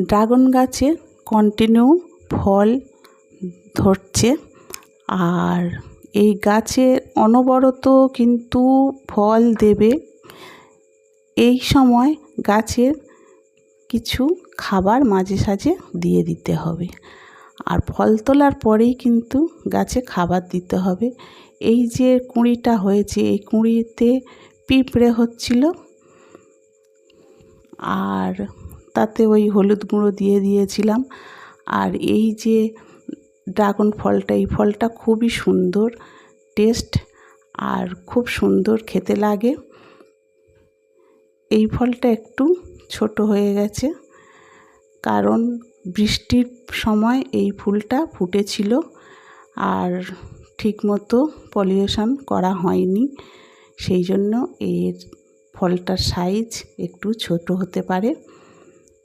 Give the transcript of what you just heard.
Dragon গাছে continue ফল ধরছে, আর এই গাছে অনবরত কিন্তু ফল দেবে। এই সময় গাছের কিছু খাবার মাঝে সাঝে দিয়ে দিতে হবে, আর ফল তোলার পরেই কিন্তু গাছে খাবার দিতে হবে। এই যে কুঁড়িটা হয়েছে, এই কুঁড়িতে পিঁপড়ে হচ্ছিল, আর তাতে ওই হলুদ গুঁড়ো দিয়ে দিয়েছিলাম। আর এই যে ড্রাগন ফলটা, এই ফলটা খুবই সুন্দর টেস্ট আর খুব সুন্দর খেতে লাগে। এই ফলটা একটু ছোট হয়ে গেছে, কারণ বৃষ্টির সময় এই ফুলটা ফুটেছিল আর ঠিকমতো পলিনেশন করা হয়নি, সেই জন্য এর ফলটার সাইজ একটু ছোট হতে পারে।